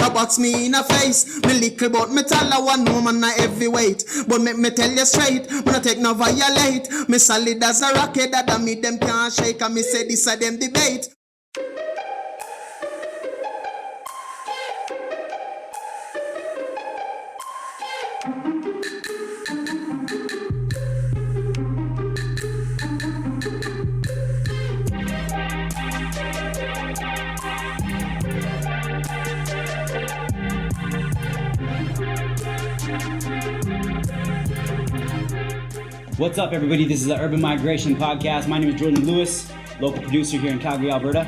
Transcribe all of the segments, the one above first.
a box me in a face. Me little but me tall a one woman a heavyweight. But make me tell you straight, me no take no violate. Me solid as a rocket that me them can't shake. And me say this a them debate. What's up, everybody? This is the Urban Migration Podcast. My name is Jordan Lewis, local producer here in Calgary, Alberta.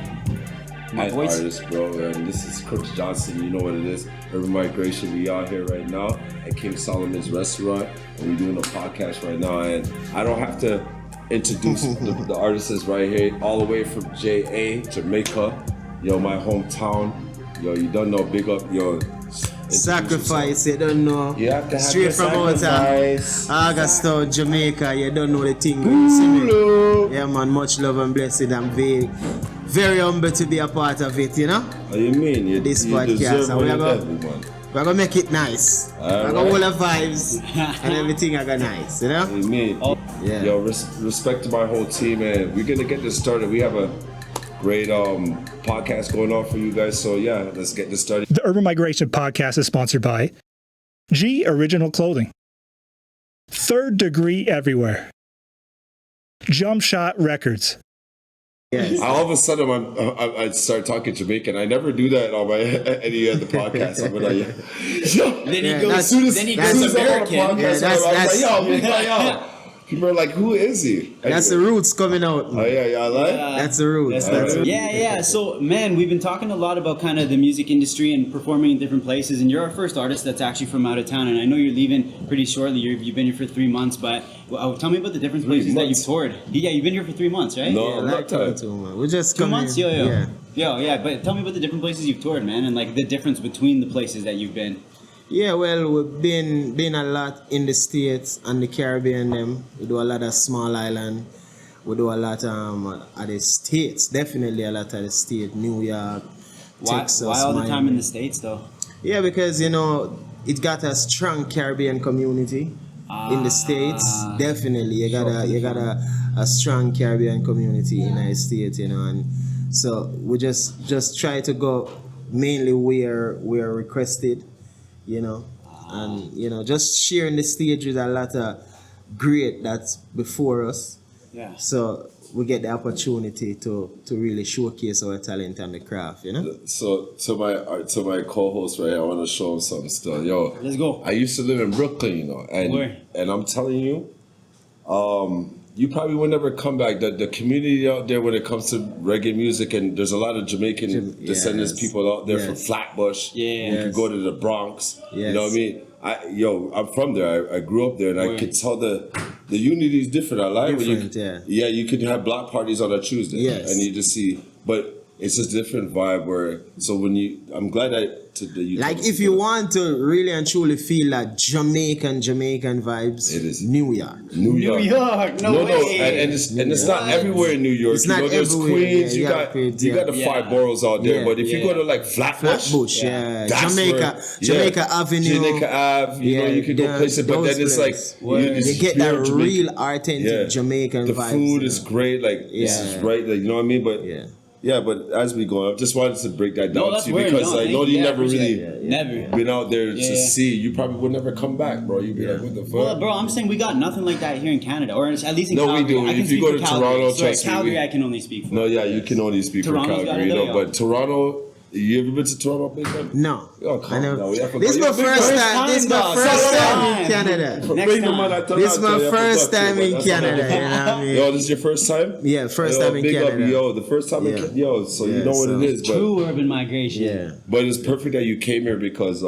Hi, artist, bro. And this is Crooks Johnson. You know what it is. Urban Migration. We out here right now at King Solomon's Restaurant, and we're doing a podcast right now. And I don't have to introduce the artists right here, all the way from JA, Jamaica. Yo, my hometown. Yo, you don't know. Big up, yo. Sacryfyce, you don't know. You have to have straight from Sacryfyce. Augusta, Jamaica, you don't know the thing. You see me? Yeah, man, much love and blessing. I'm very humble to be a part of it, you know? What do you mean? This podcast. And we're gonna make it nice. We're gonna hold the vibes and everything I got nice, you know? What do you mean? Yeah. Yo, respect to my whole team, and we're gonna get this started. We have a great podcast going on for you guys, so yeah, let's get this started. The Urban Migration Podcast is sponsored by G Original Clothing, Third Degree Everywhere, Jump Shot Records. Yes. All of a sudden, I start talking Jamaican. I never do that on any other podcast. I'm like, Then he goes American. yo. People are like, who is he? That's the roots coming out. Oh, yeah, I like. That's the roots. Yeah. So, man, we've been talking a lot about kind of the music industry and performing in different places. And you're our first artist that's actually from out of town. And I know you're leaving pretty shortly. You've been here for 3 months. But tell me about the different places that you've toured. Yeah, you've been here for 3 months, right? No, yeah, not time. 2 months. We just 2 months? Yeah. Yeah. But tell me about the different places you've toured, man. And like the difference between the places that you've been. Yeah, well, we've been a lot in the States and the Caribbean. We do a lot of small island. We do a lot at the States. Definitely a lot of the States. New York, Texas. Why all the time Miami. in the States, though? Yeah, because, you know, it got a strong Caribbean community in the States. Definitely. You got a strong Caribbean community in the States, you know. And so we just try to go mainly where we're requested. You know, and you know, just sharing the stage with a lot of great that's before us. Yeah. So we get the opportunity to really showcase our talent and the craft, you know. So to my co-host, right, I want to show him something still. Yo, let's go. I used to live in Brooklyn, you know, and I'm telling you, you probably will never come back. The community out there when it comes to reggae music, and there's a lot of Jamaican descendants people out there from Flatbush. Yeah. You could go to the Bronx. Yes. You know what I mean? I'm from there. I grew up there, and I could tell the unity is different. I like different, yeah, you could have block parties on a Tuesday. Yes. And you just see, but it's a different vibe where, so when I'm glad that you like if you want to really and truly feel that Jamaican vibes, it is New York. New York. No way. And it's not everywhere in New York. It's not there's everywhere. Queens, you got the 5 boroughs out there, Yeah. but if you go to like Flatbush, that's Jamaica Avenue, Jamaica Ave, you know, you can go places, but then it's like you get that real authentic Jamaican the vibes. The food is great, like this is right, like you know what I mean, but yeah, but as we go, I just wanted to break that down to you because I know you never really been out there to see. You probably would never come back, bro. You'd be like, what the fuck? Well, bro, I'm saying we got nothing like that here in Canada, or at least in no, Calgary. we do. I can if you go to Toronto, trust me, Calgary, I can only speak for. No, yeah, you can only speak Toronto's for Calgary, you know. But Toronto, you ever been to Toronto, big man? No. Oh, come on. This is my first time. This is my first time in Canada. This is my first time in Canada. You know what I mean? Yo, this is your first time? Yeah, first time in Canada. Yo, the first time in Canada. So you know what it is. True urban migration. Yeah. But it's perfect that you came here because,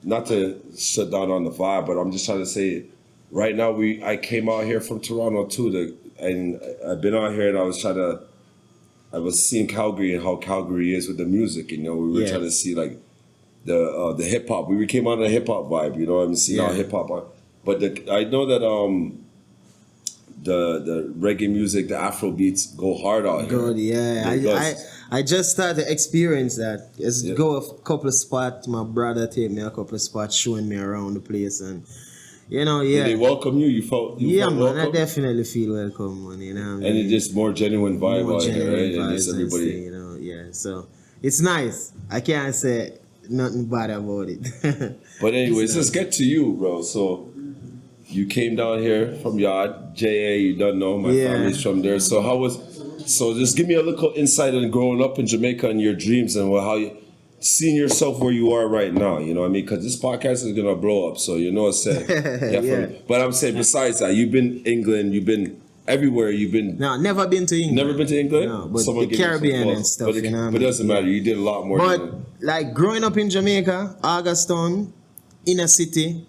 not to shut down on the vibe, but I'm just trying to say, right now I came out here from Toronto too, and I've been out here and I was seeing Calgary and how Calgary is with the music. You know, we were trying to see like the hip hop. We came on a hip hop vibe. You know, I'm seeing how hip hop. But I know that the reggae music, the Afro beats go hard out here. Good, yeah. I just started to experience that. Just Yeah. go a couple of spots. My brother take me a couple of spots, showing me around the place, and you know, Did they yeah, welcome you? You felt yeah, felt man. I welcome? definitely feel welcome, man. You know, what I And mean? it's just more genuine vibe More out here, genuine right? And vibes just and everybody. stuff, you know, yeah. So it's nice. I can't say nothing bad about it. But anyways, let's get to you, bro. So you came down here from Yard, JA, you don't know, my Yeah. family's from there. So so just give me a little insight on growing up in Jamaica and your dreams and how you seeing yourself where you are right now, you know what I mean? Because this podcast is gonna blow up, so you know what I'm saying. Yeah. But I'm saying besides that, you've been England, you've been everywhere, you've been No, never been to England. never been to England? No, but Someone the give me some Caribbean thoughts. and stuff, But you know what I but it mean? doesn't matter, Yeah. you did a lot more But than like growing up in Jamaica, Augustown, inner city,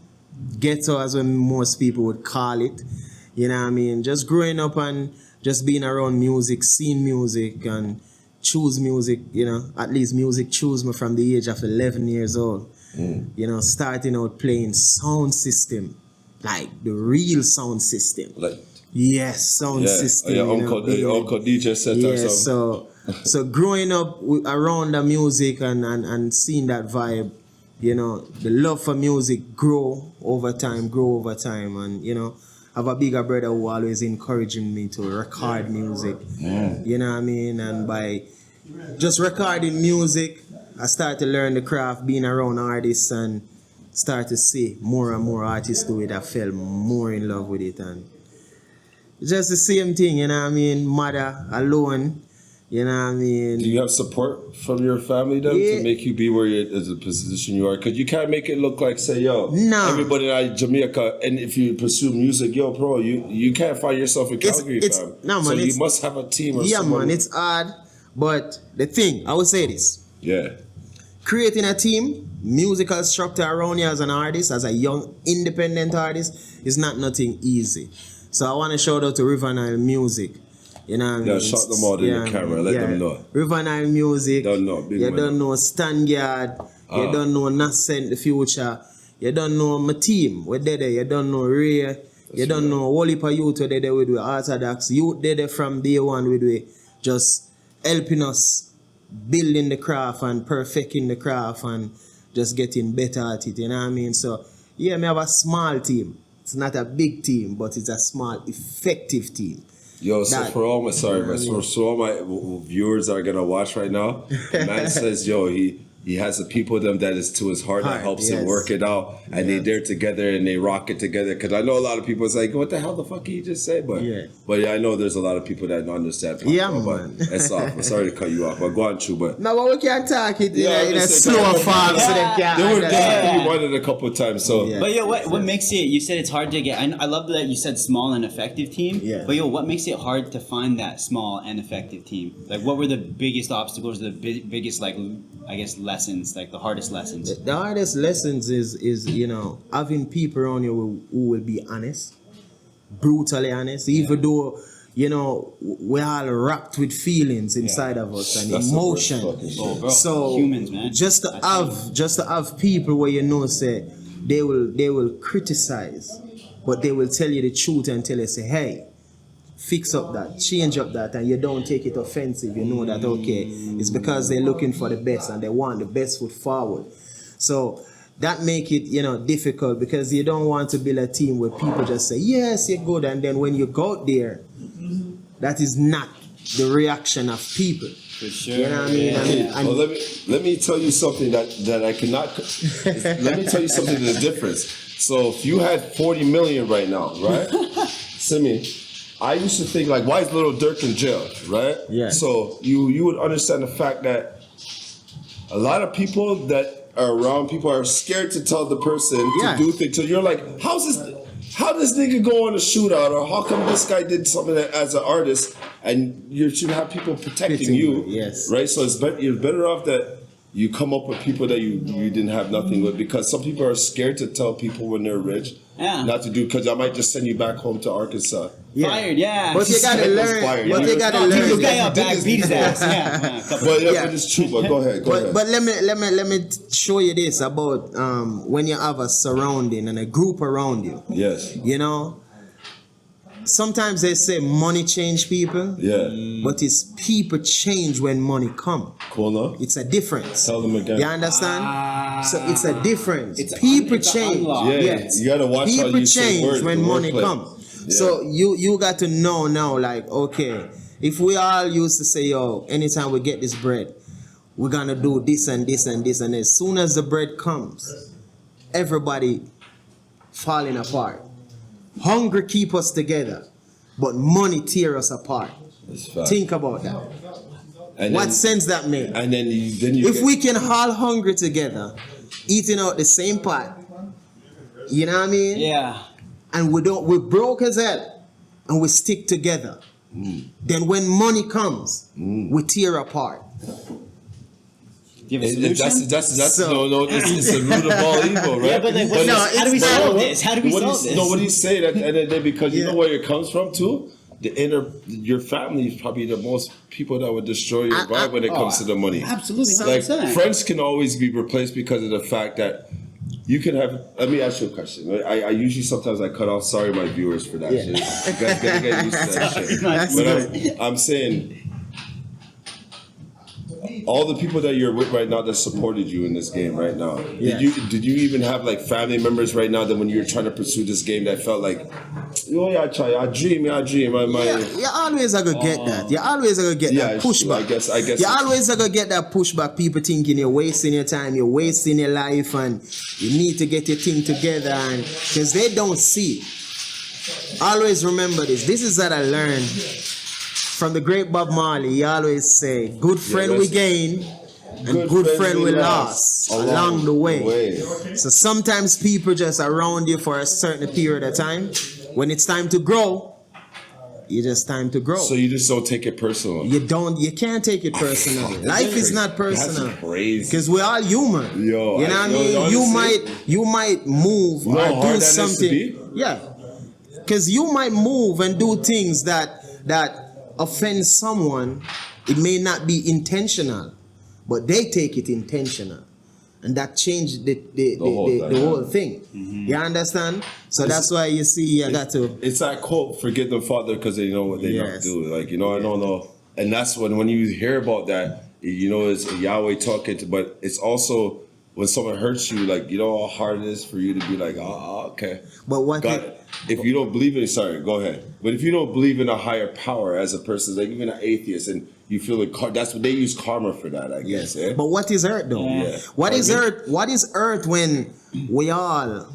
ghetto as when most people would call it. You know what I mean? Just growing up and just being around music, seeing music and choose music, you know, at least music chose me from the age of 11 years old. You know, starting out playing sound system, like the real sound system. like Yes, sound yeah, system. your you know, uncle, big- your uncle DJ set or yeah, something. so growing up around the music and seeing that vibe, you know, the love for music grow over time, and you know, I have a bigger brother who always encouraging me to record music. You know what I mean? And by just recording music, I start to learn the craft, being around artists, and start to see more and more artists do it. I fell more in love with it, and it's just the same thing, you know what I mean? Mother alone, you know what I mean? Do you have support from your family then Yeah. to make you be where you as a position you are? Because you can't make it look like say, yo, Nah. everybody in Jamaica, and if you pursue music, yo, bro, you can't find yourself in Calgary, it's- fam. nah, so man, you it's- must have a team or Yeah, someone. man, it's hard, but the thing, I would say this. Yeah. Creating a team, musical structure around you as an artist, as a young independent artist, is not nothing easy. So I want to shout out to River Nile Music. You know what I mean? Yeah, shout them out in the camera, let them know. River Nile Music. Don't know, big You money. don't know Standard. You don't know Nascent the Future. You don't know my team. We're there. You don't know Ray. You don't know Wally Pa Youth. We're there with Orthodox. Youth there from day one with we just helping us building the craft and perfecting the craft and just getting better at it. You know what I mean? So yeah, me have a small team. It's not a big team, but it's a small, effective team. Yo, so That- for all my for all my viewers that are gonna watch right now, the man says, yo, he has the people with him that is to his heart that Heart, helps him yes. work it out, and they there together and they rock it together. Because I know a lot of people is like, what the hell the fuck he just say? But yeah, I know there's a lot of people that don't understand. Yeah, but man. That's off. I'm sorry to cut you off, but go on, Chu. But No, but we can talk it Yeah, in a listen, slow yeah. form so they can they were understand. you wanted a couple of times, so Yeah. But yo, what makes it? You said it's hard to get. I love that you said small and effective team. Yeah. But yo, what makes it hard to find that small and effective team? Like, what were the biggest obstacles? The biggest, like, I guess, lessons, like the hardest lessons. The hardest lessons is you know, having people around you who will be honest, brutally honest, even though you know we're all wrapped with feelings inside of us and That's the worst emotion. fucking shit. Oh, bro, So humans, man. just to have people where you know say they will criticize, but they will tell you the truth and tell you say, hey, fix up that, change up that, and you don't take it offensive. You know that okay, it's because they're looking for the best and they want the best foot forward. So that make it, you know, difficult because you don't want to build a team where people just say, yes, you're good, and then when you go out there, that is not the reaction of people. For sure. You know what I mean? Yeah. Well, let me tell you something that I cannot. Let me tell you something. The difference. So if you had 40 million right now, right? Simi, I used to think like, why is Little Dirk in jail, right? Yeah. So you would understand the fact that a lot of people that are around people are scared to tell the person Yeah. to do things. So you're like, how does nigga go on a shootout, or how come this guy did something as an artist, and you should have people protecting Fitting you, you, yes. right? So you're better off that you come up with people that you didn't have nothing with, because some people are scared to tell people when they're rich, Yeah. not to do, because I might just send you back home to Arkansas. Fired, yeah. But you gotta Head was learn. fired. But You you know? gotta No, beat this learn. guy up, back, beat his ass. Yeah. But Yeah. but it's true. But go ahead, go ahead. But let me show you this about when you have a surrounding and a group around you. Yes. You know, sometimes they say money change people, Yeah. but it's people change when money come. Cool, no? It's a difference. Tell them again. You understand? So it's a difference. It's People it's a change. unlock. Yeah, Yes. you gotta watch how People you say change words, when the money wordplay. come. Yeah. So you got to know now, like, okay, if we all used to say, yo, anytime we get this bread, we're gonna do this and this and this, and as soon as the bread comes, everybody falling apart. Hunger keep us together, but money tear us apart. That's fact. Think about that. And What then- sense that make? And then you If get- we can all hungry together, eating out the same pot, you know what I mean? Yeah. And we're broke as hell, and we stick together. Then when money comes, we tear apart. Do you have a solution? That's So- no, it's the root of all evil, right? Yeah, but like, No, how do we it's solve not. this? How do we what solve he's, this? No, what he's saying at the end of the day, because you Yeah. know where it comes from too. Your family is probably the most people that would destroy your vibe when it comes to the money. Absolutely, Like 100%. friends can always be replaced because of the fact that you can have. Let me ask you a question. I usually sometimes I cut off. Sorry, my viewers, for that Yeah. shit. You guys gotta get used to that shit. That's But I'm saying. All the people that you're with right now that supported you in this game right now, Yeah. did you even have like family members right now that when you were trying to pursue this game that felt like, oh yeah, I dream. Yeah, you always are gonna get that. You always are gonna get Yeah, that it's true. pushback. I guess You it's- always are gonna get that pushback. People thinking you're wasting your time, you're wasting your life, and you need to get your thing together. And because they don't see. Always remember this. This is what I learned from the great Bob Marley. He always say, "Good friend we that's- gain, and good friend we lost along the way." So sometimes people just around you for a certain period of time. When it's time to grow, it's just time to grow. So you just don't take it personal. You can't take it personally. Life is not personal. That's crazy. Because we're all human. Yo, you know what I yo, mean? honestly- You might move You know how or hard do that is to something. be? Yeah. Because you might move and do things that offend someone. It may not be intentional, but they take it intentional. And that changed the whole thing. You understand? So that's why you see I got to. It's that quote, "Forgive them, Father, because they know what they not Yes. do." Like, you know, I don't know. And that's when you hear about that, you know, it's Yahweh talking to, but it's also when someone hurts you, like, you know how hard it is for you to be like, oh, okay. But what God, if you don't believe in, sorry, go ahead. But if you don't believe in a higher power as a person, like even an atheist, and you feel like that's what they use karma for that, I guess. Eh? But what is earth though? Yeah. What is Pardon me? earth? What is earth when we all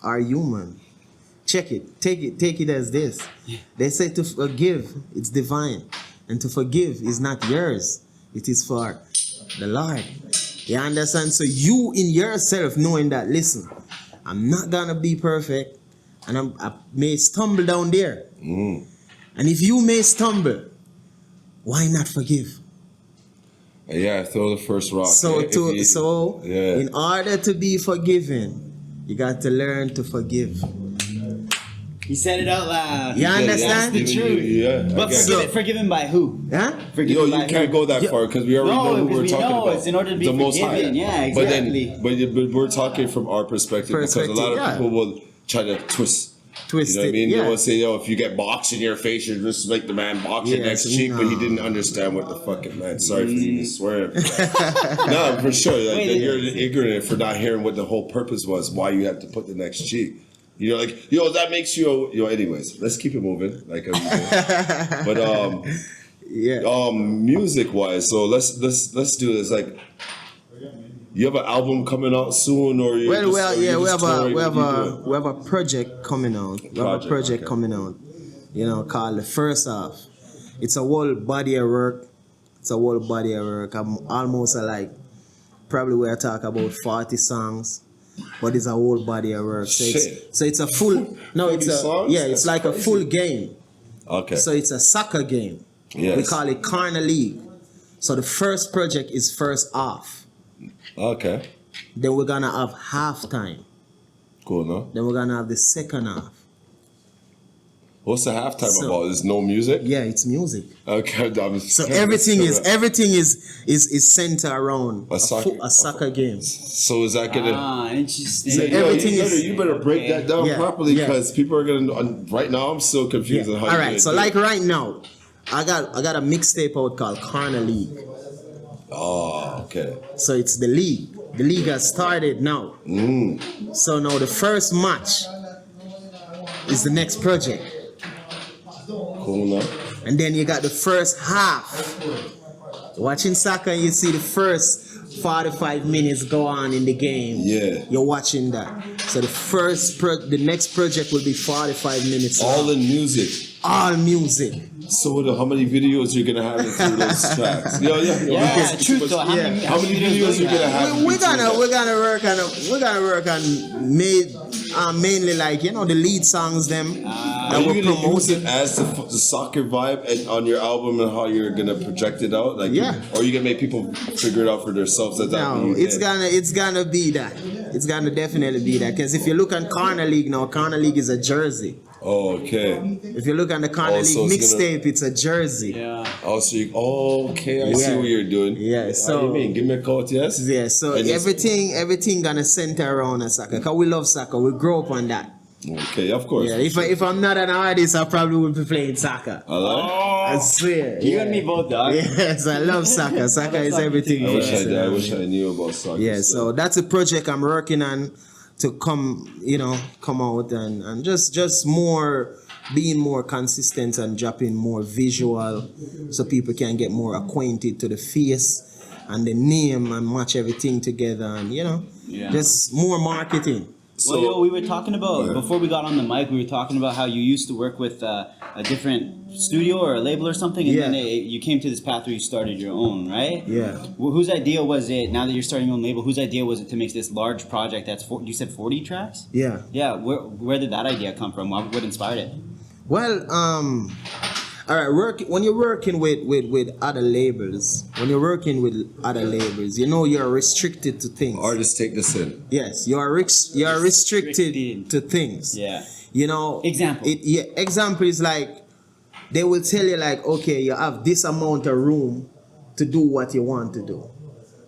are human? Check it. Take it as this. They say to forgive, it's divine. And to forgive is not yours. It is for the Lord. You understand? So you in yourself knowing that, listen, I'm not gonna be perfect, and I may stumble down there. And if you may stumble, why not forgive? Yeah, throw the first rock. So Yeah. in order to be forgiven, you got to learn to forgive. He said it out loud. You understand? That's the truth. Yeah. But forgiven by who? Huh? Forgiven Yo, by you can't who? go that far because we already No, know who because we're we talking know about. it's in order to be The Most High. forgiven. Yeah, exactly. But we're talking from our perspective because a lot of yeah. people will try to twist. Twist You know what I it, mean? yeah. They will say, "Yo, if you get boxed in your face, you're just like the man boxed your Yes, next cheek," but he no. didn't understand what the fucking man. Sorry for even swearing. No, for sure. Like, Wait, you're ignorant for not hearing what the whole purpose was. Why you had to put the next cheek. You know, like, yo, that makes you. Anyways, let's keep it moving. Like, but Yeah. music wise, so let's do this. Like, you have an album coming out soon, or you? Well, just, yeah, or you we just have touring? What you doing? we have a project coming out. We have a project okay. coming out. You know, called the First Half. It's a whole body of work. I'm almost probably we're talking about 40 songs, but it's a whole body of work. So Shit. it's a full. No, 40 songs? it's That's like crazy. a full game. Okay. So it's a soccer game. Yes. We call it Corner League. So the first project is First Half. Okay. Then we're gonna have halftime. Cool, no? Then we're gonna have the second half. What's the halftime So- about? Is no music? Yeah, it's music. Okay, I'm So everything is centered around A soccer- a soccer game. So is that gonna? Interesting. So Yo, everything you better break that down Yeah, properly yeah. because people are gonna. Right now, I'm still confused on how. All you're right, gonna so do like it. right now, I got a mixtape out called Corner League. Oh, okay. So it's the league. The league has started now. So now the first match is the next project. Cool enough. And then you got the first half. Watching soccer, you see the first 45 minutes go on in the game. Yeah. You're watching that. So the next project will be 45 minutes All long. in music. All music. So how many videos you're gonna have into those tracks? Yeah, truth though. How many videos you gonna have? We're gonna work on mainly like the lead songs them Are that you we're gonna use promoting. it as the soccer vibe and on your album and how you're gonna project it out? Like, Yeah. or are you gonna make people figure it out for themselves? That No, it's gonna be that. It's gonna definitely be that. Because if you look at Corner League now, Corner League is a jersey. Oh, okay. If you look at the Corner Oh, so League it's gonna- mixtape, it's a jersey. Yeah. Oh, so okay. I see Yeah. what you're doing. Yeah, How so- do you mean? Give me a quote, yes. Yeah, so And it's- everything gonna center around a soccer. Cause we love soccer. We grow up on that. Okay, of course. Yeah, if I'm not an artist, I probably would be playing soccer. I like. I swear. You yeah. and me both, dog. Yes, I love soccer. Soccer is everything. I for wish us, I wish I knew about soccer. Yeah, so that's a project I'm working on to come out and just more being more consistent and dropping more visual so people can get more acquainted to the face and the name and match everything together and just more marketing. Well, yo, we were talking about, before we got on the mic, we were talking about how you used to work with a different studio or a label or something, and then you came to this path where you started your own, right? Yeah. Well, whose idea was it, now that you're starting your own label, whose idea was it to make this large project that's, you said 40 tracks? Yeah. Yeah, where did that idea come from? What inspired it? Well, all right. When you're working with other labels, you're restricted to things. Artists take this in. Yes, you're restricted to things. Yeah. Example. Example. Example is like they will tell you like, okay, you have this amount of room to do what you want to do,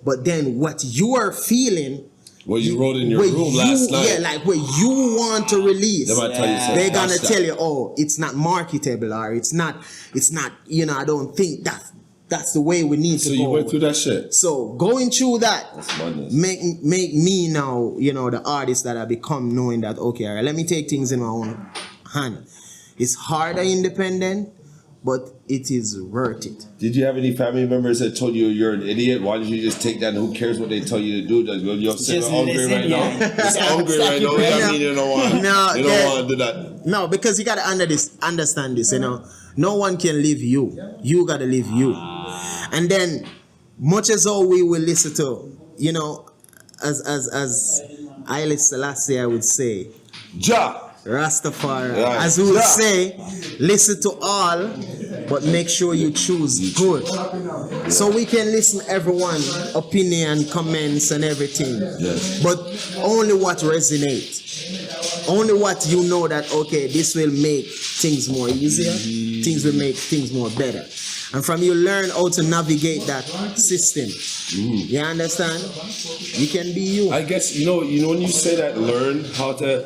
but then what you are feeling. What you wrote in your room last night. Yeah, like what you want to release. They might tell you something. They're gonna Watch that. tell you, oh, it's not marketable, or it's not, I don't think that's the way we need to So go. you went through that shit. So going through that That's madness. make me now, the artist that I become, knowing that, okay, all right, let me take things in my own hand. It's harder independent, but it is worth it. Did you have any family members that told you you're an idiot? Why didn't you just take that? And who cares what they tell you to do? Like, you're sitting Just hungry listen, right now. yeah. It's hungry right now. That mean you don't want. No, you don't want to do that. No, because you gotta understand this, No one can live you. You gotta live you. And then, much as all we will listen to, as Haile Selassie, I would say, Ja. Rastafari, Yeah. as we would Yeah. say, listen to all, but make sure you choose good. So we can listen everyone opinion, comments, and everything. Yes. But only what resonates. Only what you know that, okay, this will make things more easier, things will make things more better. And from you learn how to navigate that system. You understand? You can be you. I guess when you say that, learn how to.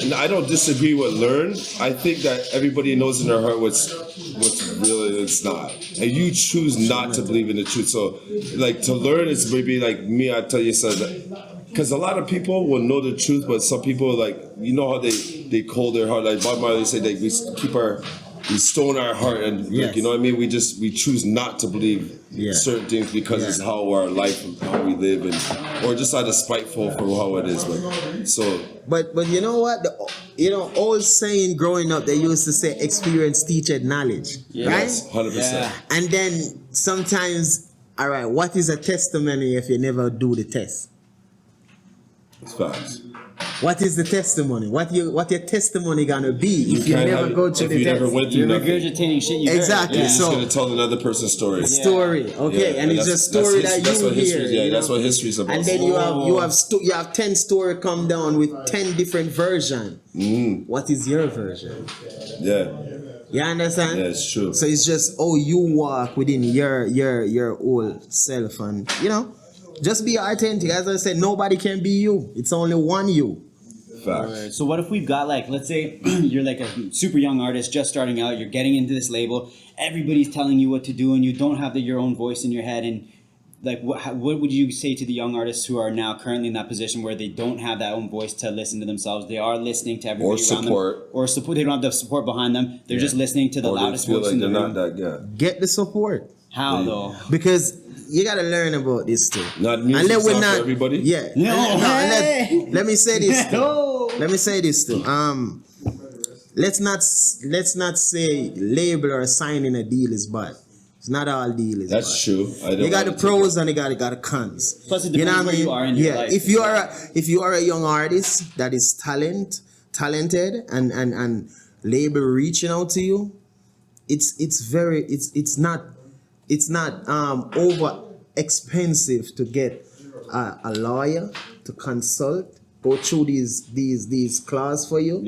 And I don't disagree with learn. I think that everybody knows in their heart what's really it's not, and you choose not to believe in the truth. So, like to learn is maybe like me. I tell you something. Because a lot of people will know the truth, but some people like how they cold their heart. Like Bob Marley said, like we stone our heart and Yes. you know what I mean. We choose not to believe certain things because it's how our life, how we live, or just out of spiteful for how it is. But you know what? Old saying growing up, they used to say experience teacheth knowledge, right? 100%. And then sometimes, all right, what is a testimony if you never do the test? It's facts. What is the testimony? What your testimony gonna be if you can't never have it go through if the you test? never went through You're nothing. regurgitating shit you heard. Exactly. You're just So- gonna tell another person's story. Story, okay, Yeah, and it's that's- just story that's that that's you what history. hear. Yeah, that's what history's about. And then you have 10 story come down with 10 different versions. What is your version? Yeah. You understand? Yeah, it's true. So it's just you walk within your whole self, and just be authentic. As I said, nobody can be you. It's only one you. Facts. So what if we've got like, let's say you're like a super young artist just starting out, you're getting into this label, everybody's telling you what to do, and you don't have your own voice in your head, and like what would you say to the young artists who are now currently in that position where they don't have that own voice to listen to themselves? They are listening to everybody around them, or support. They don't have the support behind them. They're just listening to the loudest voice in the room. Get the support. How though? Because you gotta learn about this too. Not music for everybody. Yeah. Let me say this too. Let me say this too. Let's not say label or signing a deal is bad. It's not all deal is That's bad. true. You got the pros and you got the cons. Plus it depends where you are in your life. If you are a young artist that is talented and label reaching out to you, it's not over expensive to get a lawyer to consult, go through these clauses for you,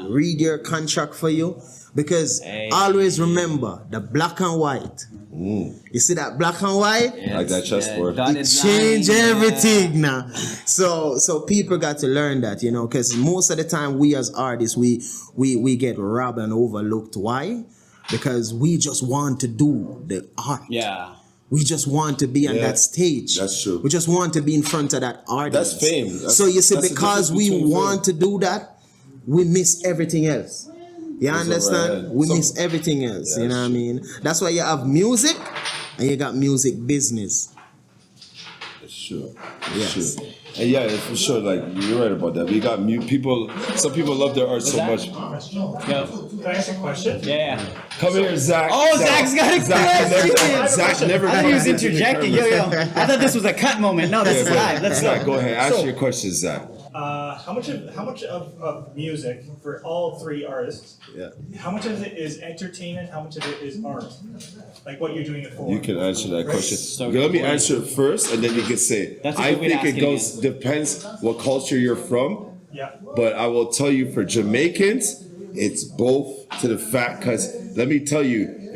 read your contract for you, because always remember the black and white. You see that black and white? Like that chessboard. It change everything now. So people got to learn that, because most of the time we as artists we get robbed and overlooked. Why? Because we just want to do the art. Yeah. We just want to be on that stage. That's true. We just want to be in front of that audience. That's fame. So you see, because we want to do that, we miss everything else. You understand? We miss everything else. You know what I mean? That's why you have music and you got music business. That's true. Yes. True. And yeah, for sure, like you're right about that. We got people. Some people love their art so much. Can I ask a question? Yeah. Come here, Zach. Oh, Zach's got a question. Zach never. I thought he was interjecting. Yo. I thought this was a cut moment. No, this is live. Let's Zach, go ahead. Ask your question, Zach. How much of music for all three artists? Yeah. How much of it is entertainment? How much of it is art? Like what you're doing it for? You can answer that question. So Let me answer it first, and then you can say. That's a I good way to think ask it it goes depends what culture you're from. Yeah. But I will tell you, for Jamaicans, it's both to the fact. Because let me tell you, if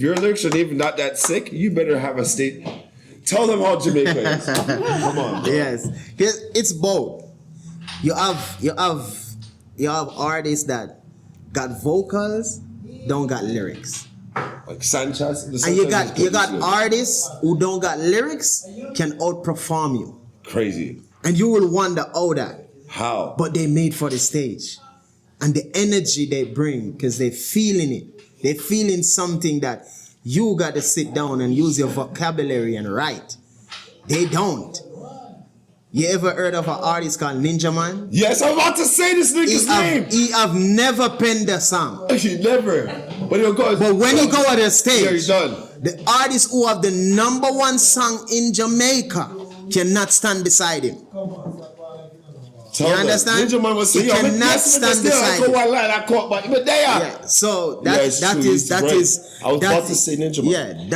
your lyrics are even not that sick, you better have a state. Tell them how Jamaica is. Come on. Bro. Yes. It's both. You have artists that got vocals, don't got lyrics. Like Sanchez. And you got artists who don't got lyrics can outperform you. Crazy. And you will wonder How? but they made for the stage. And the energy they bring, because they're feeling it. They're feeling something that you got to sit down and use your vocabulary and write. They don't. You ever heard of an artist called Ninja Man? Yes, I'm about to say this nigga's name. He have never penned a song. He never. But when he go on the stage, yeah, he's done. the artists who have the #1 song in Jamaica cannot stand beside him. Tell You them. understand? Ninja Man was saying, You cannot stand beside him. But there. Yeah, so Yeah, it's true. He's right. I was about to say Ninja Man. Yeah,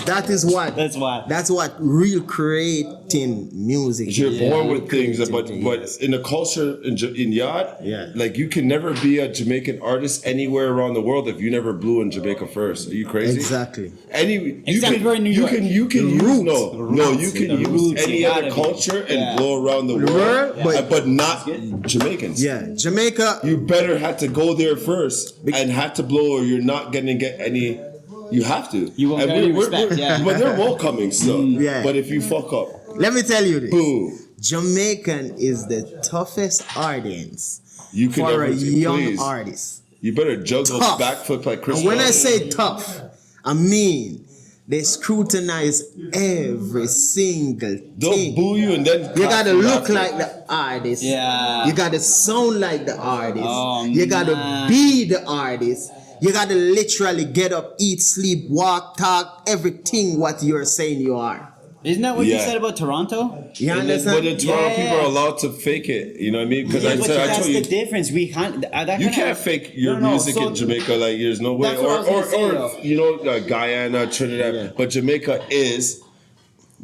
that is what That's why. That's what real creating music. You're born real with things, but creating things. in the culture in Yard, Yeah. like you can never be a Jamaican artist anywhere around the world if you never blew in Jamaica first. Are you crazy? Exactly. Except for in New York. You can use you can The use roots, any you other gotta be. culture and Yeah. blow around the world, World, but not Jamaicans. Yeah, Jamaica. You better have to go there first and have to blow, or you're not gonna get any. You have to. You won't get any respect, yeah. But they're welcoming still. Yeah. But if you fuck up, Let me tell you this. boom. Jamaican is the toughest audience You can for never a young please. artist. You better juggle Tough. backflip like Chris. And when I Brown. say tough, I mean they scrutinize every single They'll thing. boo you and then You clap gotta you look after. like the artist. Yeah. You gotta sound like the artist. Oh, you gotta man. be the artist. You gotta literally get up, eat, sleep, walk, talk, everything what you're saying you are. Isn't that what you Yeah. said about Toronto? You And then, but the understand? Toronto Yeah. people are allowed to fake it. You know what I mean? Because Yeah, I but said I that's told the you. difference. We can't. You can't fake your No, music so- in Jamaica. Like there's no way, That's what I was gonna say, though. you know, Guyana, Trinidad. Yeah. But Jamaica is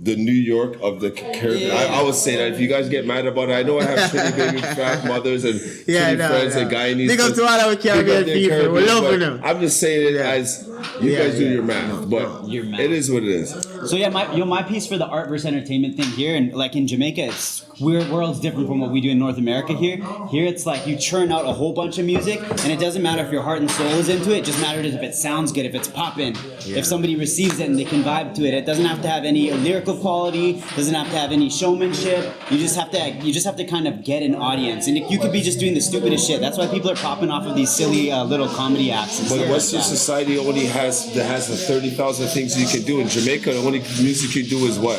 the New York of the Caribbean. I would say that if you guys get mad about it, I know I have Trinity baby fat mothers and Trinity friends and Guyanese. Big up to all our Caribbean people. We love them. I'm just saying it as you guys do your math, but it is what it is. So yeah, my piece for the art versus entertainment thing here, and like in Jamaica, it's world's different from what we do in North America here. Here it's like you churn out a whole bunch of music, and it doesn't matter if your heart and soul is into it. It just matters if it sounds good, if it's popping, if somebody receives it and they can vibe to it. It doesn't have to have any lyrical quality, doesn't have to have any showmanship. You just have to kind of get an audience, and you could be just doing the stupidest shit. That's why people are popping off of these silly little comedy acts. But Western society only has 30,000 things you can do. In Jamaica, the only music you do is what?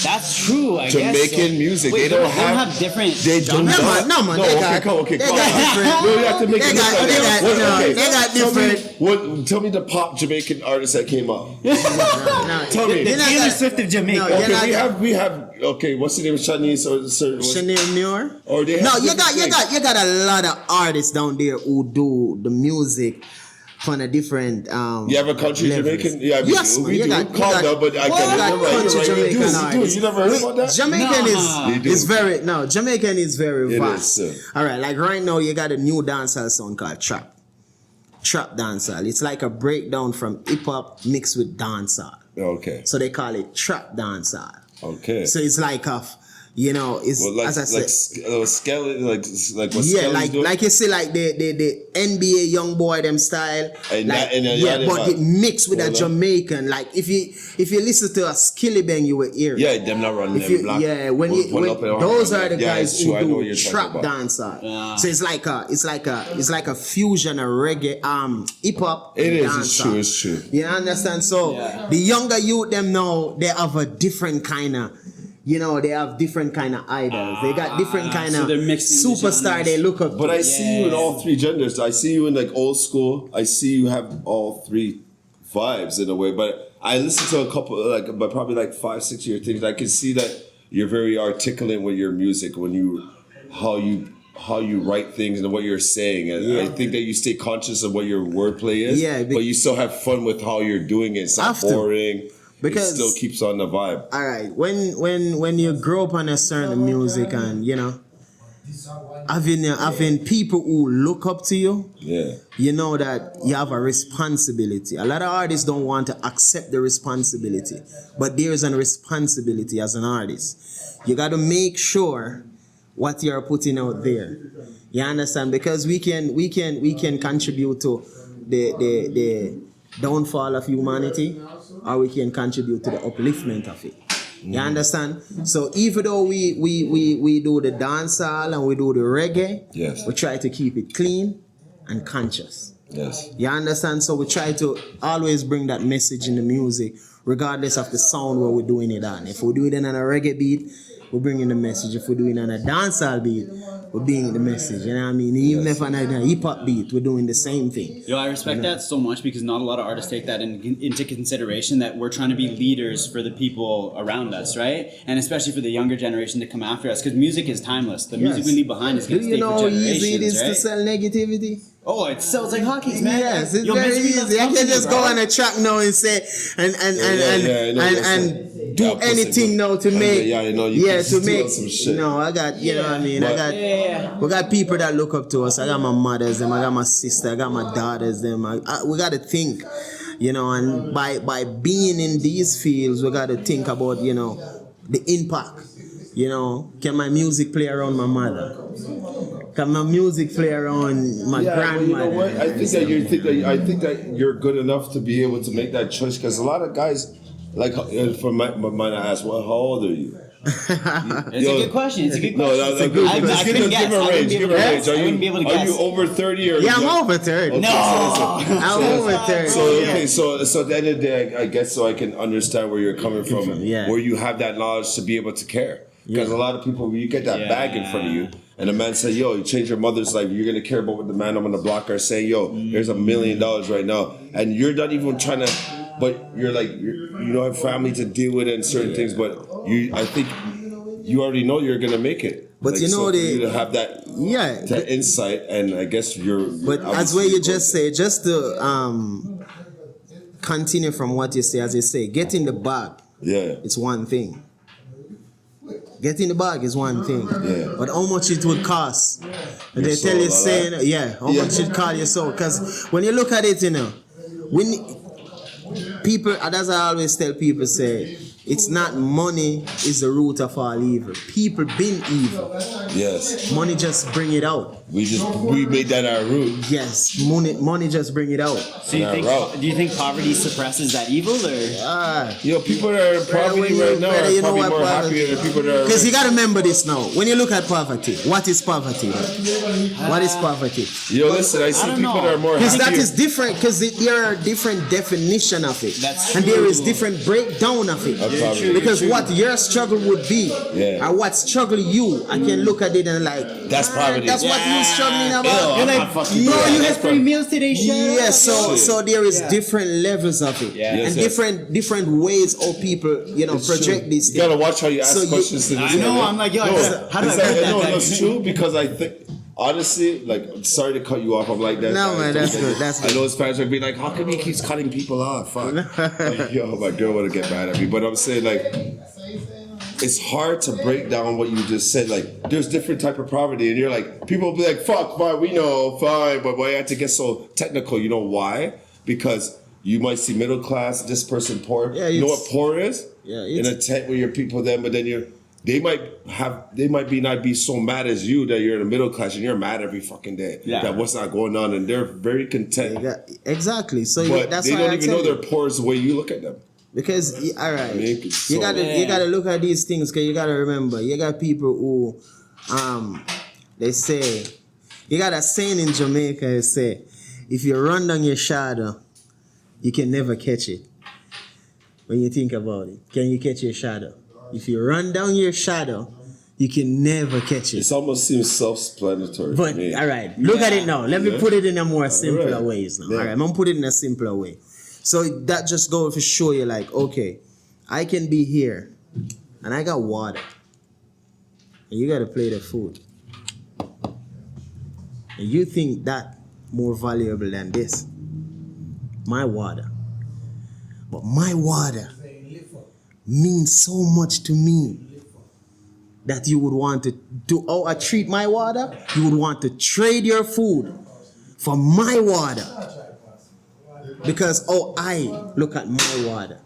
That's true. I Jamaican guess so. music. Wait, they don't have different. They don't. No, man. They got different. No, you have to make it look like that. They got different. Tell me the pop Jamaican artist that came out. Tell me. The Taylor Swift of Jamaica. Okay, we have. Okay, what's the name? Shanice or Chanel Muir. Or they have you got a lot of artists down there who do the music from a different you have a country levels. Jamaican? Yeah, yes, we do. Calm down, but I can You never heard about that? Jamaican is very Jamaican is very vast. It is, all right, like right now you got a new dancehall song called trap dancehall. It's like a breakdown from hip hop mixed with dancehall. Okay. So they call it trap dancehall. Okay. So it's like it's as I said, skeleton, like what like you see, like the NBA young boy them style, and but it mixed with a Jamaican. Like if you listen to a Skilly Bang, you will hear it. Yeah, them not running them black. Yeah, when those are the guys who do trap dancer. Yeah. So it's like a fusion of reggae, hip hop. It is. It's true. You understand? So the younger youth them now, they have a different kind of. They have different kind of idols. They got different kind of superstar they look up to. But I see you in all three genders. I see you in like old school. I see you have all three vibes in a way. But I listen to a couple, but probably like 5-6 year things. I can see that you're very articulate with your music how you write things and what you're saying. And I think that you stay conscious of what your wordplay is. Yeah, but you still have fun with how you're doing it. It's not boring. Because it still keeps on the vibe. All right, when you grow up on a certain music and having people who look up to you, you know that you have a responsibility. A lot of artists don't want to accept the responsibility, but there's a responsibility as an artist. You got to make sure what you're putting out there. You understand? Because we can contribute to the downfall of humanity, or we can contribute to the upliftment of it. You understand? So even though we do the dancehall and we do the reggae, we try to keep it clean and conscious. Yes. You understand? So we try to always bring that message in the music, regardless of the sound where we're doing it on. If we're doing it on a reggae beat, we're bringing the message. If we're doing it on a dancehall beat, we're bringing the message. You know what I mean? Even if on a hip hop beat, we're doing the same thing. Yo, I respect that so much because not a lot of artists take that into consideration, that we're trying to be leaders for the people around us, right? And especially for the younger generation to come after us, because music is timeless. The music we leave behind is going to stay for generations. Do you know how easy it is to sell negativity? Oh, it sells like hotcakes, man. Yes, it's very easy. I can just go on a track now and say and do anything now to make to make some shit. No, I got know what I mean. We got people that look up to us. I got my mothers, them. I got my sister. I got my daughters, them. We got to think, and by being in these fields, we got to think about the impact. Can my music play around my mother? Can my music play around my grandmother? You know what? I think that you're good enough to be able to make that choice, because a lot of guys, like for my mind, I ask, well, how old are you? It's a good question. It's a good question. No, that's a good question. I couldn't guess. Give a range. I wouldn't be able to guess. Are you over 30 or? Yeah, I'm over 30. Okay, no, I'm over 30. So at the end of the day, I guess so I can understand where you're coming from, where you have that knowledge to be able to care. Because a lot of people, you get that bag in front of you, and the man say, yo, you change your mother's life, you're going to care about what the man on the block are saying, yo, there's $1 million right now. And you're not even trying to, but you're like, you don't have family to deal with and certain things, but I think you already know you're going to make it. But for you to have that insight, and I guess you're... But as what you just say, just to continue from what you say, as you say, get in the bag. Yeah. it's one thing. Getting the bag is one thing. Yeah. But how much it would cost? And they Your tell you soul, all saying, yeah, how much it call your soul. Because when you look at it, you know, when people, as I always tell people, say, it's not money is the root of all evil. People been evil. Yes. Money just bring it out. We made that our root. Yes, money just bring it out. So you think, do you think poverty suppresses that evil, or? Yo, people that are in poverty right now are probably more happier than people that are. Because you got to remember this now. When you look at poverty, what is poverty? What is poverty? Yo, listen, I see people that are more Because happier. that is different. Because there are different definition of it, That's and there true. is different breakdown of it. poverty. Because what your struggle would be, Yeah. and what struggle you, I can look at it and like, That's poverty. That's what you struggling about. You're like, no, you had 3 meals today, Chef. Yes, so there is different levels of it, Yeah. Yes, and yes. different ways how people project these You gotta things. watch how you ask So you- questions to this I know, guy, I'm like, yo, no, how do I it's put like- that no, back? that's true because I think honestly, like, I'm sorry to cut you off. I'm like that. No, man, that's good. That's I good. know Spanish would be like, how come he keeps cutting people off? Fuck. Like, yo, my girl would get mad at me, but I'm saying like, it's hard to break down what you just said. Like, there's different type of poverty, and you're like, people will be like, fuck, fine, we know, fine, but why you have to get so technical? You know why? Because you might see middle class, this person poor. Yeah, you know it's- what poor is? Yeah, in a tent where you're people then, but then they might not be so mad as you that you're in the middle class and you're mad every fucking day. Yeah. That what's not going on, and they're very content. Yeah, exactly. So But that's they why don't I even tell know you. they're poor as the way you look at them. Because all right, Make it so- you gotta look at these things. Because you gotta remember, you got people who, they say, you got a saying in Jamaica. They say, if you run down your shadow, you can never catch it. When you think about it, can you catch your shadow? If you run down your shadow, you can never catch it. It almost seems self-explanatory. But to me. all right, look at it now. Let me put it in a more simpler Right. ways now. Yeah. All right, I'm gonna put it in a simpler way. So that just goes to show you, like, okay, I can be here, and I got water, and you got a plate of food, and you think that more valuable than this, my water. But my water means so much to me that you would want to do, oh, I treat my water, you would want to trade your food for my water. Because, oh, I look at my water.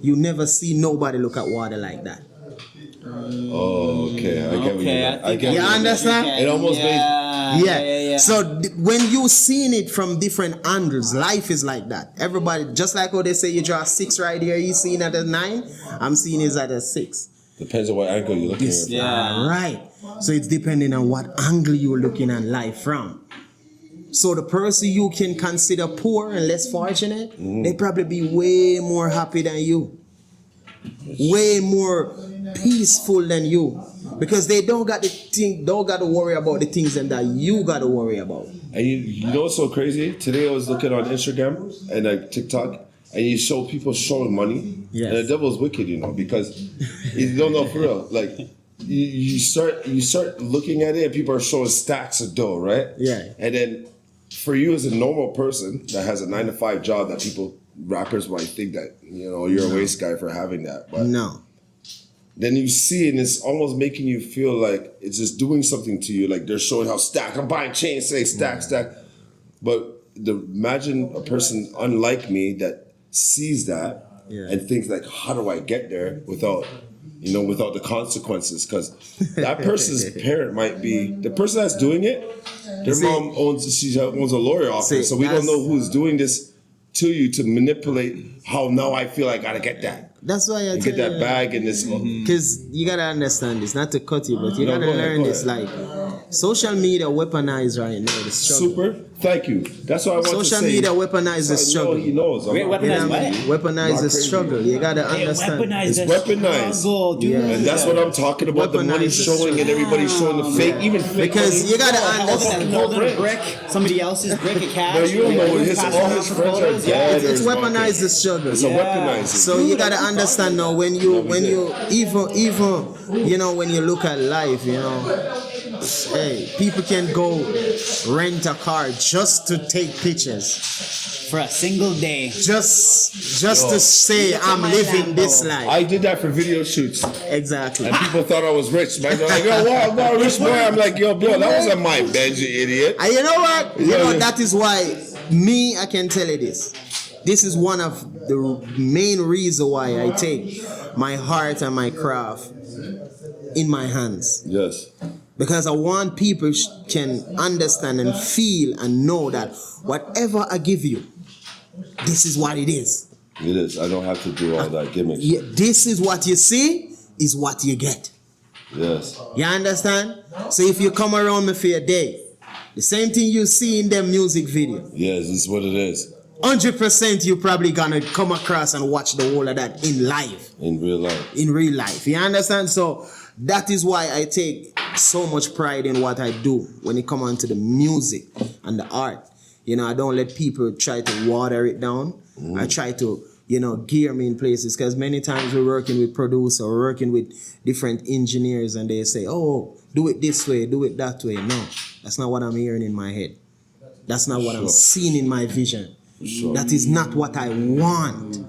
You never see nobody look at water like that. Oh, okay. I get what Okay, you I mean. think get You what mean. understand? It almost Yeah. So when you seeing it from different angles, life is like that. Everybody, just like how they say you draw a 6 right here, you seeing it at a 9, I'm seeing it at a 6. Depends on what angle you're looking at. Yeah. Right. So it's depending on what angle you're looking at life from. So the person you can consider poor and less fortunate, they probably be way more happy than you. Way more peaceful than you. Because they don't got to worry about the things that you got to worry about. And you know what's so crazy? Today I was looking on Instagram and TikTok, and you show people showing money. Yes. And the devil's wicked, because you don't know for real. Like you start looking at it, and people are showing stacks of dough, right? Yeah. And then for you as a normal person that has a 9-to-5 job, that rappers might think that you're a waste guy for having that, but No. then you see it and it's almost making you feel like it's just doing something to you. Like they're showing how stacked. I'm buying chains, say stack. But imagine a person unlike me that sees that and thinks like, how do I get there without the consequences? Because that person's parent might be, the person that's doing it, their mom owns a lawyer office. So we don't know who's doing this to you to manipulate how now I feel I gotta get that. That's why I You tell get that you. bag in this. Because you gotta understand this, not to cut you, but you No, gotta go ahead, learn go this. ahead. Like, social media weaponized right now the struggle. Super. Thank you. That's what I want to say. Social media weaponized the I know struggle. he knows. Wait, You know weaponized what I mean? Weaponize the crazy. struggle. You gotta understand. It's weaponized. Struggle, dude. Yeah. And that's what I'm talking about. The money Weaponize the showing and everybody showing the fake, even fake Because money. you gotta Holding understand. a brick, somebody else's brick of cash. No, you don't know what all his friends are dead. It's or his weaponized pocket. the struggle. It's a weaponizing. So you gotta understand now when you even when you look at life, Hey, people can go rent a car just to take pictures. For a single day. Just to say I'm living this life. I did that for video shoots. Exactly. And people thought I was rich, man. They're like, yo, wow, I'm not a rich boy. I'm like, yo, bro, that wasn't my Benz, you idiot. And you know what? You know, that is why I can tell you this. This is one of the main reasons why I take my heart and my craft in my hands. Yes. Because I want people can understand and feel and know that whatever I give you, this is what it is. It is. I don't have to do all that gimmick. Yeah, this is what you see, is what you get. Yes. You understand? So if you come around me for a day, the same thing you see in them music video. Yes, this is what it is. 100% you probably gonna come across and watch the whole of that in live. In real life. In real life. You understand? So that is why I take so much pride in what I do when it comes on to the music and the art. You know, I don't let people try to water it down. I try to, you know, gear me in places, because many times we're working with producers, we're working with different engineers, and they say, oh, do it this way, do it that way. No, that's not what I'm hearing in my head. That's not what I'm seeing in my vision. That is not what I want.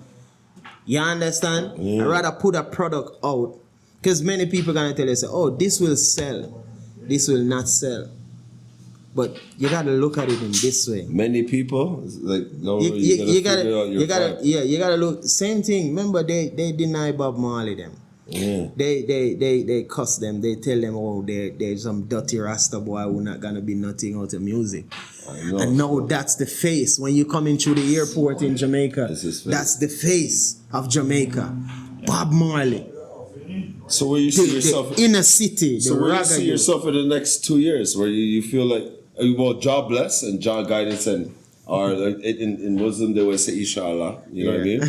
You understand? I'd rather put a product out, because many people are gonna tell you, say, oh, this will sell, this will not sell. But you gotta look at it in this way. Many people, like, no, you gotta look. Same thing. Remember, they deny Bob Marley them. Yeah. They cuss them. They tell them, oh, they're some dirty Rasta boy who not gonna be nothing out of music. I know. And now that's the face. When you come into the airport in Jamaica, that's the face of Jamaica. Bob Marley. So where you see yourself in a city. So where you see yourself in the next 2 years, where you feel like, well, God bless and God guidance, and or like in Muslim they would say Inshallah, you know what I mean?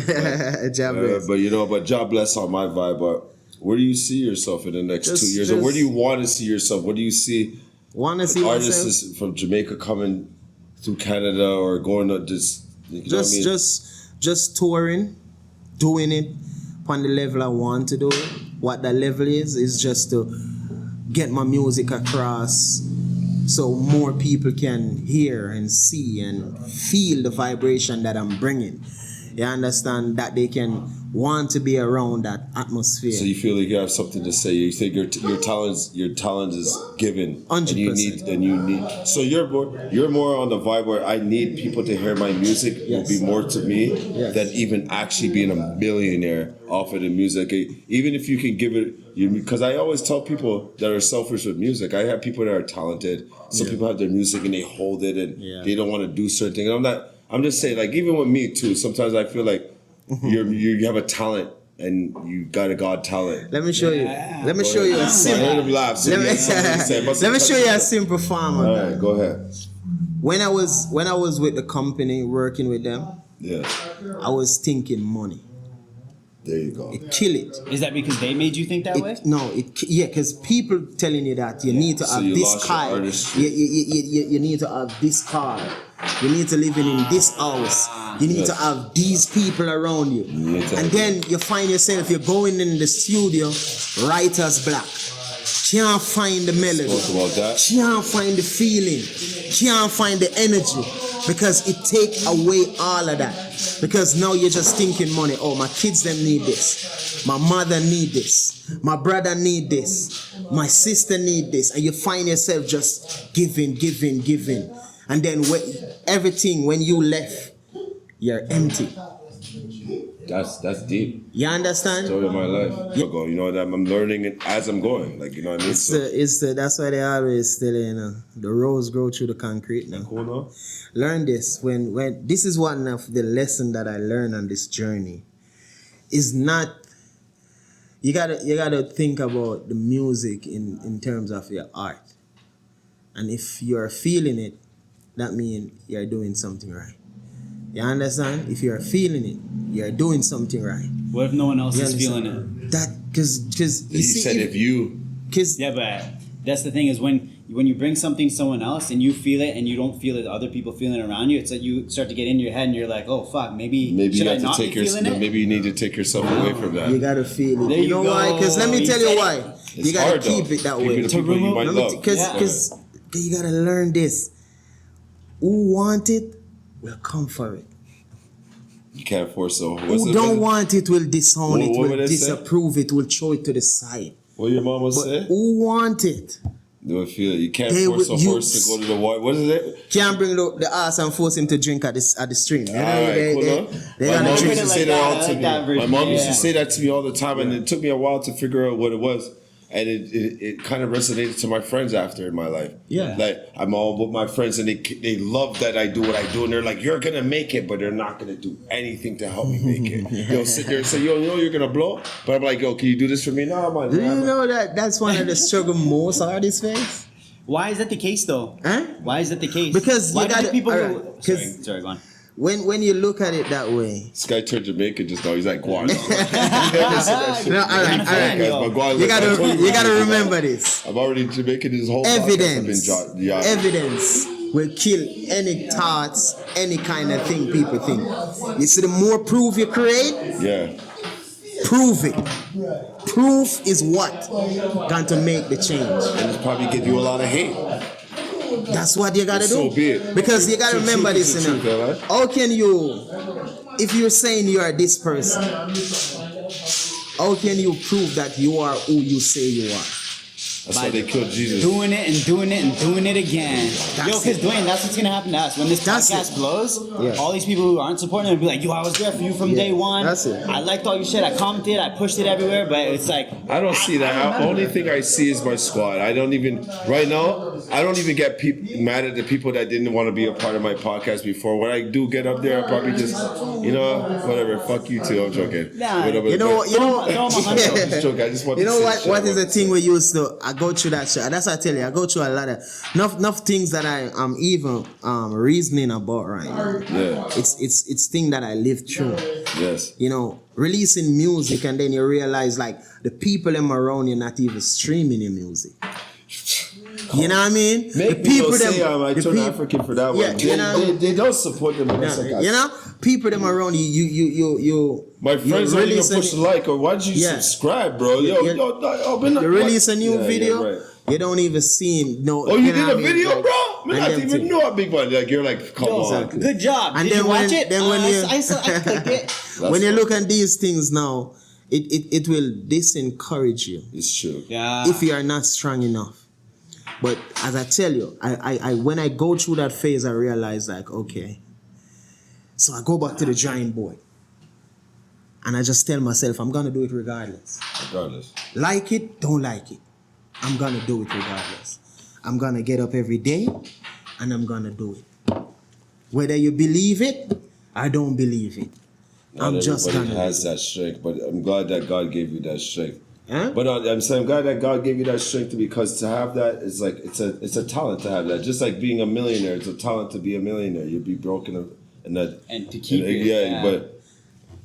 But you know, but God bless on my vibe. But where do you see yourself in the next 2 years, or where do you want to see yourself? What do you see? Want to see artists from Jamaica coming through Canada or going to just touring, doing it on the level I want to do it. What that level is just to get my music across, so more people can hear and see and feel the vibration that I'm bringing. You understand? That they can want to be around that atmosphere. So you feel like you have something to say. You think your talent is given, 100%. and you need. So you're more on the vibe where I need people to hear my music. Will be more to me than even actually being a millionaire off of the music. Even if you can give it, because I always tell people that are selfish with music. I have people that are talented. Some people have their music and they hold it and they don't want to do certain things. I'm just saying, like, even with me too, sometimes I feel like you have a talent and you got a God talent. Let me show you. Let me show you a simple. I heard him laugh. So let me show you a simple farm. All right, go ahead. When I was with the company working with them, I was thinking money. There you go. It kill it. Is that because they made you think that way? No, because people telling you that you need to have this car. You need to have this car. You need to live in this house. You need to have these people around you. And then you find yourself, you're going in the studio, writer's block. Can't find the melody. Can't find the feeling. Can't find the energy. Because it take away all of that. Because now you're just thinking money. Oh, my kids them need this. My mother need this. My brother need this. My sister need this. And you find yourself just giving. And then when you left, you're empty. That's deep. You understand? Story of my life. You know that I'm learning it as I'm going. Like, you know what I mean? That's why they always tell you, the roads grow through the concrete now. Cool, no? Learn this. When this is one of the lesson that I learned on this journey. Is not, you gotta think about the music in terms of your art. And if you're feeling it, that means you're doing something right. You understand? If you're feeling it, you're doing something right. What if no one else is feeling it? Yeah, but that's the thing is when you bring something to someone else and you feel it and you don't feel it, other people feeling it around you, it's like you start to get in your head and you're like, oh fuck, maybe should I not be feeling it? Maybe you need to take yourself away from that. You gotta feel it. There you know why? Because let me tell you why. It's you gotta hard, keep though. it that Keep way. it the people you might love. Because you gotta learn this. Who want it will come for it. You can't force so. Who don't want it will disown it, what will would they say? disapprove it, will throw it to the side. What your mama But say? who want it? Do I feel it? You can't They force a would horse use- to go to the water. What is it? Can't bring the ass and force him to drink at the stream. You know, Alright, cool, no? they My gotta mom drink used to it say like that that. all I to like me. that version. My mom used Yeah. to say that to me all the time, and it took me a while to figure out what it was. And it kind of resonated to my friends after in my life. Yeah. Like, I'm all with my friends, and they love that I do what I do, and they're like, you're going to make it, but they're not going to do anything to help me make it. Yo, sit there and say, yo, you know you're going to blow? But I'm like, yo, can you do this for me? No, man. Do you know that's one of the struggle most artists face? Why is that the case, though? Huh? Why is that the case? Because why you do gotta- people? alright, 'cause- Sorry, go on. When you look at it that way, This guy turned Jamaican just now. He's like, Guan. He never said that shit. No, alright, Guys, yo. but Guan, you like, I told you gotta remember this. I'm already Jamaican this whole podcast. Evidence. I've been yeah. Evidence will kill any thoughts, any kind of thing people think. You see, the more proof you create, Yeah. prove it. Proof is what going to make the change. And it's probably give you a lot of hate. That's what you gotta do. So be it. Because you gotta The remember truth is this, the you know. truth, right? How can you, if you're saying you are this person, how can you prove that you are who you say you are? That's why they killed Jesus. Doing it and doing it and doing it again. Yo, because it. Dwayne, that's what's gonna happen to us when this That's podcast it. blows. Yeah. All these people who aren't supporting it will be like, "Yo, I was there for you from day one. that's it. I liked all your shit. I commented. I pushed it everywhere." But it's like, I don't see that. The only thing I see is my squad. I don't even right now. I don't even get mad at the people that didn't want to be a part of my podcast before. When I do get up there, I probably just, whatever. Fuck you too. I'm joking. Nah. Whatever. You know, I'm just joking. I just want You to know say what? shit What is about the thing we used to? I go through that shit. That's what I tell you. I go through a lot of enough things that I'm even reasoning about right now. Yeah. It's thing that I lived through. Yes. You know, releasing music and then you realize like the people them around you not even streaming your music. You know what I mean? Make the me go say the I turn peop- African for that Yeah, one. you know- They don't support them. You know, people them around you. My friends don't even release push the like or why'd you Yeah. subscribe, bro? Yo, You- You release a new video, right. you don't even see no. Oh, you know did what a I mean? video, Like, bro? Man, and I them didn't even thing. know how big one. Like you're like, come on. Exactly. good job. And Did then you watch when- it? then when you- I clicked it. When you look at these things now, it will disencourage you Ah. It's true. Yeah. if you are not strong enough. But as I tell you, I when I go through that phase, I realize like, okay. So I go back to the drawing board. And I just tell myself, I'm gonna do it regardless. Regardless. Like it, don't like it. I'm gonna do it regardless. I'm gonna get up every day and I'm gonna do it. Whether you believe it, I don't believe it. Not I'm just everybody gonna has do it. that strength, but I'm glad that God gave you that strength. Huh? But I'm saying I'm glad that God gave you that strength because to have that is like it's a talent to have that. Just like being a millionaire, it's a talent to be a millionaire. You'd be broken and that And to keep it, Yeah, yeah. but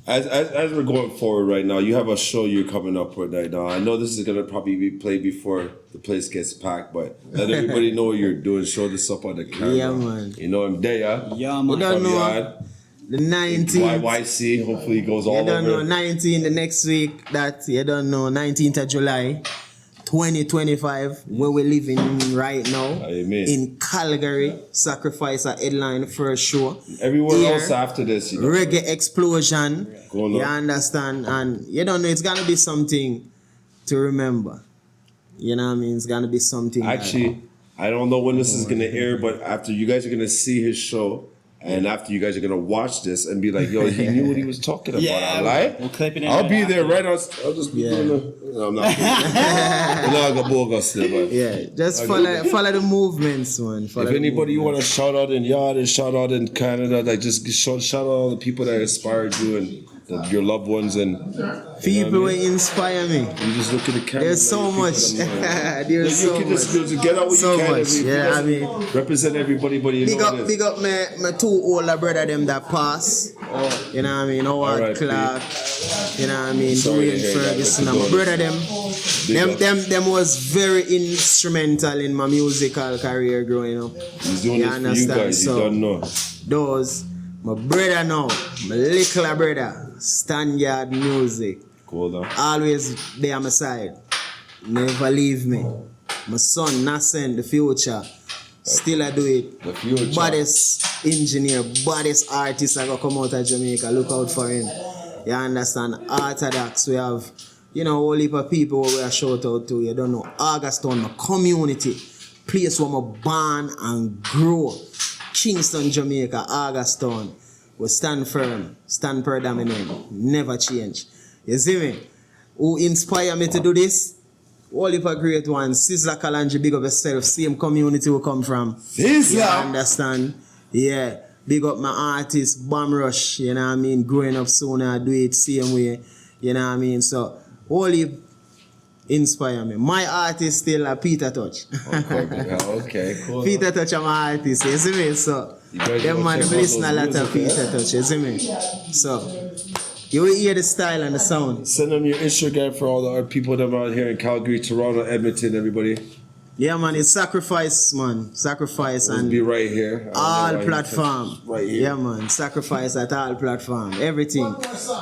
as we're going forward right now, you have a show you're coming up with right now. I know this is gonna probably be played before the place gets packed, but let everybody know what you're doing. Show this up on the camera. Yeah, man. You know I'm there, yeah. Yeah, man. You don't know. Fabian, The 19th. YYC. Hopefully it goes all You don't know over. 19 the next week. That you don't know 19th of July 2025 where we're living right now Amen. in Calgary. Sacryfyce a headline first show. Everywhere Here, else after this, you know. Reggae explosion. Go on. You understand? And you don't know it's gonna be something to remember. You know what I mean? It's gonna be something. that- Actually, I don't know when this is gonna air, but after you guys are gonna see his show, and after you guys are gonna watch this and be like, "Yo, he knew what he was talking about." Yeah, I lie. we'll clip it in I'll right be there after. right on. I'll just be Yeah. doing the. No, I'm not. I'm not gonna bogus still, but yeah, just follow the movements, man. Follow if the anybody you want movements. to shout out in Yard and shout out in Canada, like just shout out all the people that inspired you and your loved ones and People will inspire me. you just look at the camera. There's so like, much. people that know. There's You so can just much. get out what So you can. much. If you Yeah, just I mean, represent everybody, but you know it is. big up my two older brother them that pass. You know what I mean? Howard Alright, Clark. You know what I mean? Sorry to Dwayne hear that, Ferguson. Mr. And my Dolan. brother them. up. Them was very instrumental in my musical career growing up. He's doing You this for you understand? guys. You So- don't know. Those my brother now, my little brother, Standard Music. Cool though. Always there on my side. Never leave me. My son, Nascent, the future. Still I do it. The future. Baddest engineer, baddest artist I got come out of Jamaica. Look out for him. You understand? Orthodox, we have, you know, a whole heap of people where we are shout out to. You don't know. Augustown, my community. Place where I'm born and grow. Kingston, Jamaica, Augustown. We stand firm, stand predominant, never change. You see me? Who inspire me to do this? All heap of great ones. Sizzla Kalanji, big up yourself. Same community we come from. Sizzla! You understand? Yeah. Big up my artist, Bam Rush. You know what I mean? Growing up soon, I do it same way. You know what I mean? So, all heap inspire me. My artist still a Peter Touch. Okay, cool. Peter Touch, I'm my artist. You see me? So, them man, listen a lot of Peter Touch. You see me? So, you will hear the style and the sound. Send them your Instagram for all the other people that are out here in Calgary, Toronto, Edmonton, everybody. Yeah, man, it's Sacryfyce, man. Sacryfyce We'll and be right here. all platform. Right here. Yeah, man. Sacryfyce at all platform. Everything.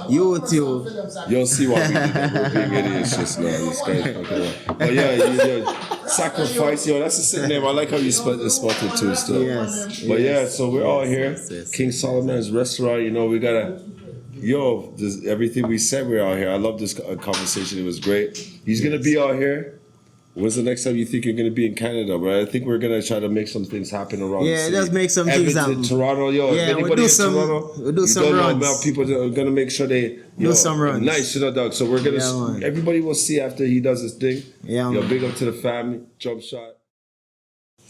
YouTube. You'll see why we did that. We're being idiots just now. This guy's fucking around. But yeah, Sacryfyce, yo, that's a sick name. I like how you spelled it too still. Yes. But yes, yeah, so we're all here. yes. King Solomon's restaurant, you know, we gotta. Yo, everything we said, we're out here. I love this conversation. It was great. He's gonna be out here. When's the next time you think you're gonna be in Canada, bro? I think we're gonna try to make some things happen around. Yeah, the city. just make some things Edmonton, happen. Toronto, yo. Yeah, if we'll anybody do in some- Toronto, we'll do you some don't know runs. about people that are gonna make sure they Do some runs. Nice, you know, Doug. So we're gonna. Yeah, man. Everybody will see after he does his thing. Yeah, Yo, man. big up to the family. Jump shot.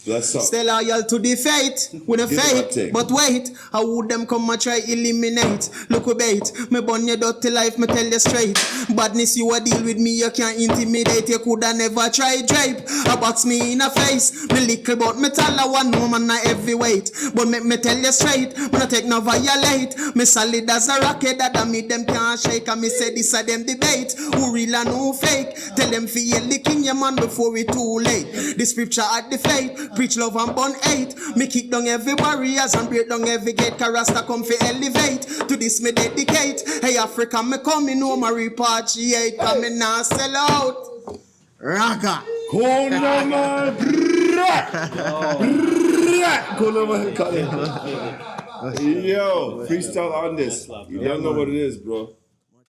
Bless up. Stay loyal to the faith, with a Give it a faith. take. But wait, how would them come and try eliminate? Look a bait, me burn your dirty life, me tell you straight. Badness you a deal with me, you can't intimidate. You coulda never try drape. A box me in a face, me little but me tell a one woman a heavyweight. But make me tell you straight, me no take no violate. Me solid as a rocket that a me them can't shake. And me say this a them debate, who real and who fake. Tell them feel the king your man before it too late. The scripture at the faith. Preach love and burn hate. Me kick down every barriers and break down every gate. Karasta come fi elevate. To this me dedicate. Hey Africa, me coming home and repatriate. Come in now sell out. Raga. Kona man. Kona man. Yo, freestyle on this. You don't know what it is, bro.